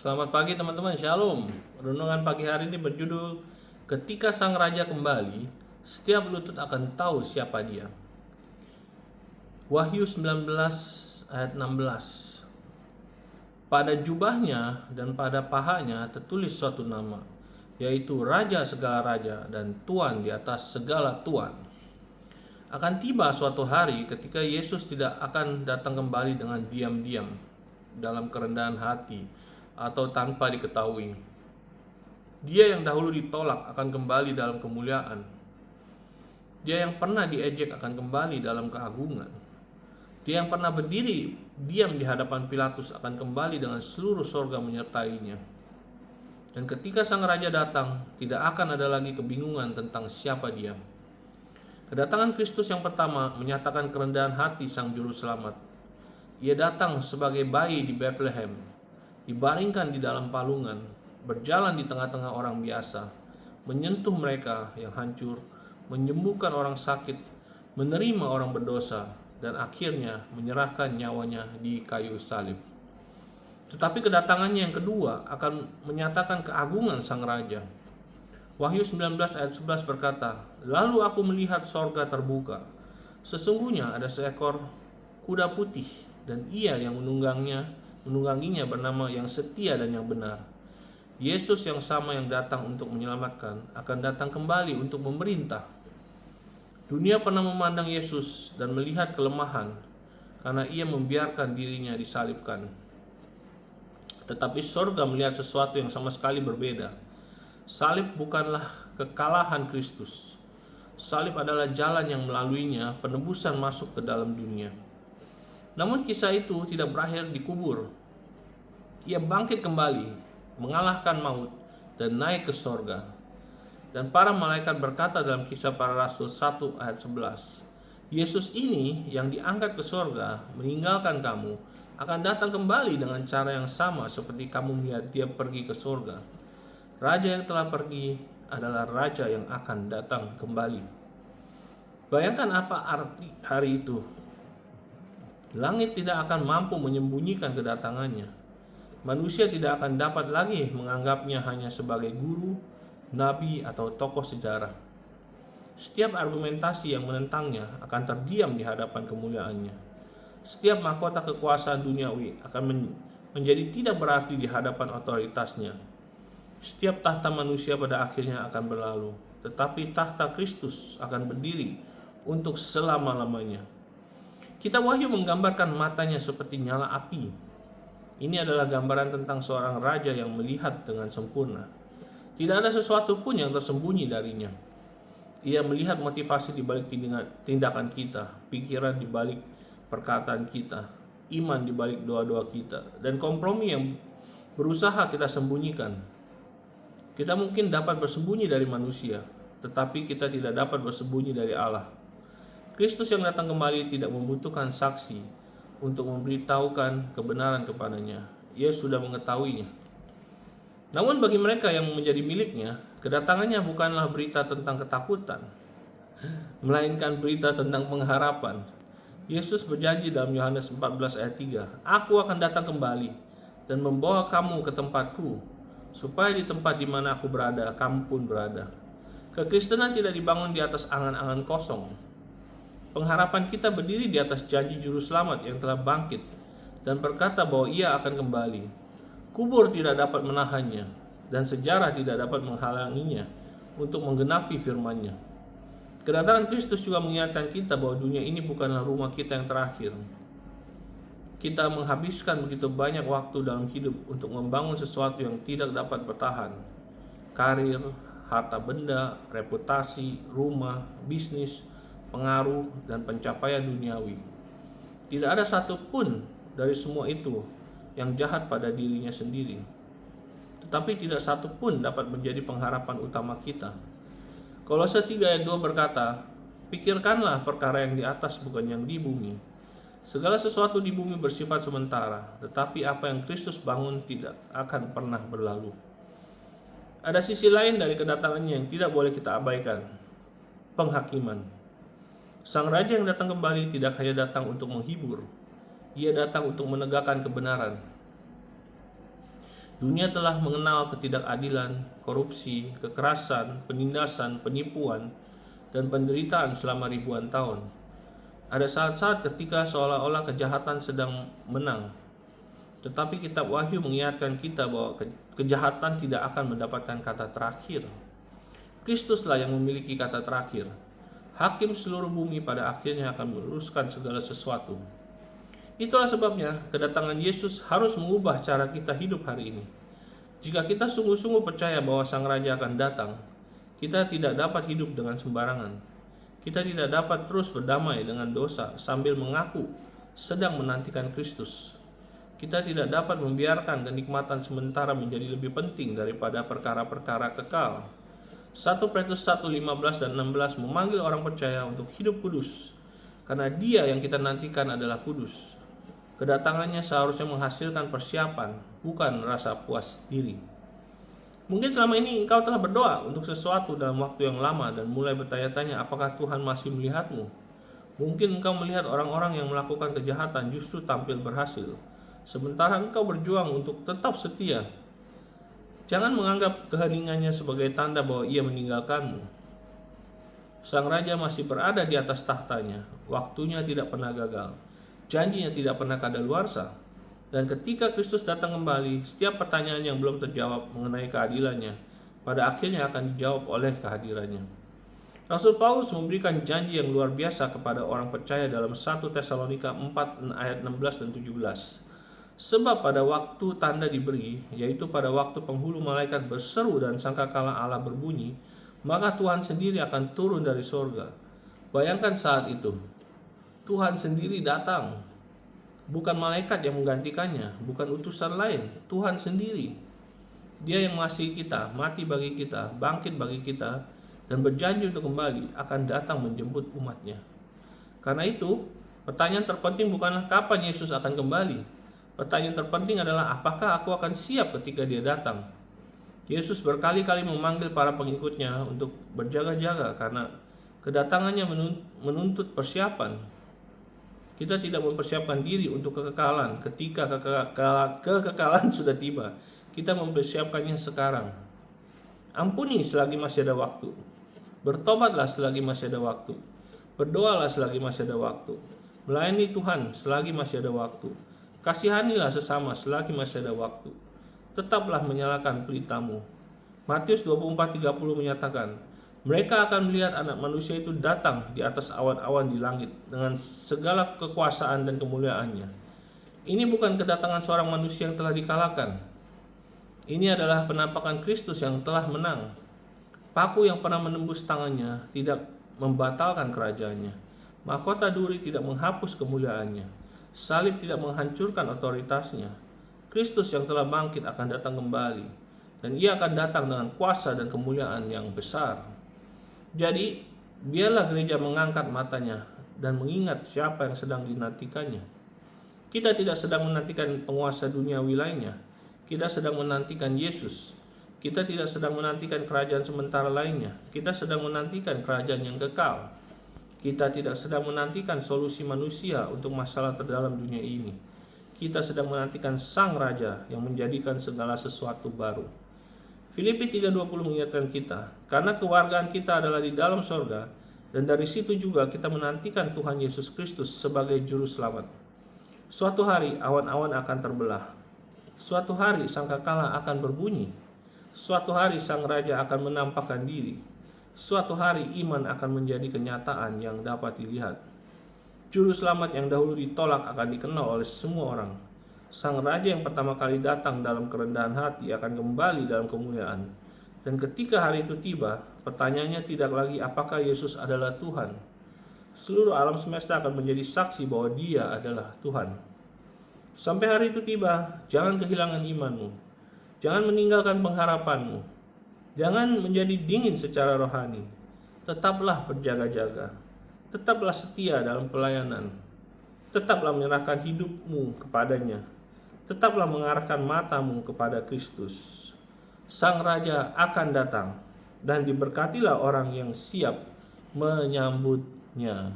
Selamat pagi teman-teman, Shalom. Renungan pagi hari ini berjudul Ketika Sang Raja Kembali, Setiap Lutut Akan Tahu Siapa Dia. Wahyu 19 ayat 16. Pada jubahnya dan pada pahanya tertulis suatu nama, yaitu Raja segala raja dan Tuan di atas segala tuan. Akan tiba suatu hari ketika Yesus tidak akan datang kembali dengan diam-diam dalam kerendahan hati atau tanpa diketahui. Dia yang dahulu ditolak akan kembali dalam kemuliaan. Dia yang pernah diejek akan kembali dalam keagungan. Dia yang pernah berdiri diam di hadapan Pilatus akan kembali dengan seluruh sorga menyertainya. Dan ketika sang raja datang, tidak akan ada lagi kebingungan tentang siapa dia. Kedatangan Kristus yang pertama menyatakan kerendahan hati sang juru selamat. Ia datang sebagai bayi di Bethlehem, dibaringkan di dalam palungan, berjalan di tengah-tengah orang biasa, menyentuh mereka yang hancur, menyembuhkan orang sakit, menerima orang berdosa, dan akhirnya menyerahkan nyawanya di kayu salib. Tetapi kedatangannya yang kedua akan menyatakan keagungan sang raja. Wahyu 19 ayat 11 berkata, "Lalu aku melihat sorga terbuka. Sesungguhnya ada seekor kuda putih, dan ia yang menungganginya bernama yang setia dan yang benar." Yesus yang sama yang datang untuk menyelamatkan akan datang kembali untuk memerintah. Dunia pernah memandang Yesus dan melihat kelemahan karena ia membiarkan dirinya disalibkan. Tetapi sorga melihat sesuatu yang sama sekali berbeda. Salib bukanlah kekalahan Kristus. Salib adalah jalan yang melaluinya penebusan masuk ke dalam dunia. Namun kisah itu tidak berakhir di kubur. Ia bangkit kembali, mengalahkan maut, dan naik ke sorga. Dan para malaikat berkata dalam Kisah Para Rasul 1 ayat 11, Yesus ini yang diangkat ke sorga, meninggalkan kamu, akan datang kembali dengan cara yang sama seperti kamu melihat dia pergi ke sorga. Raja yang telah pergi adalah raja yang akan datang kembali. Bayangkan apa arti hari itu. Langit tidak akan mampu menyembunyikan kedatangannya. Manusia tidak akan dapat lagi menganggapnya hanya sebagai guru, nabi, atau tokoh sejarah. Setiap argumentasi yang menentangnya akan terdiam di hadapan kemuliaannya. Setiap mahkota kekuasaan duniawi akan menjadi tidak berarti di hadapan otoritasnya. Setiap tahta manusia pada akhirnya akan berlalu, tetapi tahta Kristus akan berdiri untuk selama-lamanya. Kitab Wahyu menggambarkan matanya seperti nyala api. Ini adalah gambaran tentang seorang raja yang melihat dengan sempurna. Tidak ada sesuatu pun yang tersembunyi darinya. Ia melihat motivasi di balik tindakan kita, pikiran di balik perkataan kita, iman di balik doa-doa kita, dan kompromi yang berusaha kita sembunyikan. Kita mungkin dapat bersembunyi dari manusia, tetapi kita tidak dapat bersembunyi dari Allah. Kristus yang datang kembali tidak membutuhkan saksi untuk memberitahukan kebenaran kepadanya. Ia sudah mengetahuinya. Namun bagi mereka yang menjadi miliknya, kedatangannya bukanlah berita tentang ketakutan, melainkan berita tentang pengharapan. Yesus berjanji dalam Yohanes 14 ayat 3, "Aku akan datang kembali dan membawa kamu ke tempatku, supaya di tempat di mana aku berada, kamu pun berada." Kekristenan tidak dibangun di atas angan-angan kosong. Pengharapan kita berdiri di atas janji juru selamat yang telah bangkit dan berkata bahwa ia akan kembali. Kubur tidak dapat menahannya, dan sejarah tidak dapat menghalanginya untuk menggenapi firman-Nya. Kedatangan Kristus juga mengingatkan kita bahwa dunia ini bukanlah rumah kita yang terakhir. Kita menghabiskan begitu banyak waktu dalam hidup untuk membangun sesuatu yang tidak dapat bertahan. Karir, harta benda, reputasi, rumah, bisnis, pengaruh, dan pencapaian duniawi. Tidak ada satupun dari semua itu yang jahat pada dirinya sendiri, tetapi tidak satu pun dapat menjadi pengharapan utama kita. Kolose 3 ayat 2 berkata, "Pikirkanlah perkara yang di atas, bukan yang di bumi. Segala sesuatu di bumi bersifat sementara, tetapi apa yang Kristus bangun tidak akan pernah berlalu." Ada sisi lain dari kedatangannya yang tidak boleh kita abaikan, penghakiman. Sang Raja yang datang kembali tidak hanya datang untuk menghibur, ia datang untuk menegakkan kebenaran. Dunia telah mengenal ketidakadilan, korupsi, kekerasan, penindasan, penipuan, dan penderitaan selama ribuan tahun. Ada saat-saat ketika seolah-olah kejahatan sedang menang. Tetapi kitab Wahyu mengingatkan kita bahwa kejahatan tidak akan mendapatkan kata terakhir. Kristuslah yang memiliki kata terakhir. Hakim seluruh bumi pada akhirnya akan meluruskan segala sesuatu. Itulah sebabnya kedatangan Yesus harus mengubah cara kita hidup hari ini. Jika kita sungguh-sungguh percaya bahwa Sang Raja akan datang, kita tidak dapat hidup dengan sembarangan. Kita tidak dapat terus berdamai dengan dosa sambil mengaku sedang menantikan Kristus. Kita tidak dapat membiarkan kenikmatan sementara menjadi lebih penting daripada perkara-perkara kekal. 1 Petrus 1:15 dan 16 memanggil orang percaya untuk hidup kudus, karena Dia yang kita nantikan adalah kudus. Kedatangannya seharusnya menghasilkan persiapan, bukan rasa puas diri. Mungkin selama ini engkau telah berdoa untuk sesuatu dalam waktu yang lama dan mulai bertanya-tanya apakah Tuhan masih melihatmu. Mungkin engkau melihat orang-orang yang melakukan kejahatan justru tampil berhasil, sementara engkau berjuang untuk tetap setia. Jangan menganggap keheningannya sebagai tanda bahwa Ia meninggalkanmu. Sang Raja masih berada di atas tahtanya, waktunya tidak pernah gagal. Janjinya tidak pernah kadaluarsa. Dan ketika Kristus datang kembali, setiap pertanyaan yang belum terjawab mengenai keadilannya pada akhirnya akan dijawab oleh kehadirannya. Rasul Paulus memberikan janji yang luar biasa kepada orang percaya dalam 1 Tesalonika 4 ayat 16 dan 17. Sebab pada waktu tanda diberi, yaitu pada waktu penghulu malaikat berseru dan sangkakala Allah berbunyi, maka Tuhan sendiri akan turun dari sorga. Bayangkan saat itu, Tuhan sendiri datang, bukan malaikat yang menggantikannya, bukan utusan lain, Tuhan sendiri. Dia yang mengasihi kita, mati bagi kita, bangkit bagi kita, dan berjanji untuk kembali akan datang menjemput umatnya. Karena itu, pertanyaan terpenting bukanlah kapan Yesus akan kembali. Pertanyaan terpenting adalah apakah aku akan siap ketika Dia datang. Yesus berkali-kali memanggil para pengikutnya untuk berjaga-jaga karena kedatangannya menuntut persiapan. Kita tidak mempersiapkan diri untuk kekekalan ketika kekekalan sudah tiba. Kita mempersiapkannya sekarang. Ampuni selagi masih ada waktu. Bertobatlah selagi masih ada waktu. Berdoalah selagi masih ada waktu. Melayani Tuhan selagi masih ada waktu. Kasihanilah sesama selagi masih ada waktu. Tetaplah menyalakan pelitamu. Matius 24:30 menyatakan, mereka akan melihat Anak Manusia itu datang di atas awan-awan di langit dengan segala kekuasaan dan kemuliaannya. Ini bukan kedatangan seorang manusia yang telah dikalahkan. Ini adalah penampakan Kristus yang telah menang. Paku yang pernah menembus tangannya tidak membatalkan kerajaannya. Mahkota duri tidak menghapus kemuliaannya. Salib tidak menghancurkan otoritasnya. Kristus yang telah bangkit akan datang kembali, dan Ia akan datang dengan kuasa dan kemuliaan yang besar. Jadi, biarlah gereja mengangkat matanya dan mengingat siapa yang sedang dinantikannya. Kita tidak sedang menantikan penguasa duniawi lainnya. Kita sedang menantikan Yesus. Kita tidak sedang menantikan kerajaan sementara lainnya. Kita sedang menantikan kerajaan yang kekal. Kita tidak sedang menantikan solusi manusia untuk masalah terdalam dunia ini. Kita sedang menantikan Sang Raja yang menjadikan segala sesuatu baru. Filipi 3:20 mengingatkan kita, karena kewargaan kita adalah di dalam sorga, dan dari situ juga kita menantikan Tuhan Yesus Kristus sebagai juru selamat. Suatu hari awan-awan akan terbelah. Suatu hari sangkakala akan berbunyi. Suatu hari Sang Raja akan menampakkan diri. Suatu hari iman akan menjadi kenyataan yang dapat dilihat. Juru selamat yang dahulu ditolak akan dikenal oleh semua orang. Sang Raja yang pertama kali datang dalam kerendahan hati akan kembali dalam kemuliaan. Dan ketika hari itu tiba, pertanyaannya tidak lagi apakah Yesus adalah Tuhan. Seluruh alam semesta akan menjadi saksi bahwa Dia adalah Tuhan. Sampai hari itu tiba, jangan kehilangan imanmu. Jangan meninggalkan pengharapanmu. Jangan menjadi dingin secara rohani. Tetaplah berjaga-jaga. Tetaplah setia dalam pelayanan. Tetaplah menyerahkan hidupmu kepadanya. Tetaplah mengarahkan matamu kepada Kristus. Sang Raja akan datang, dan diberkatilah orang yang siap menyambutnya.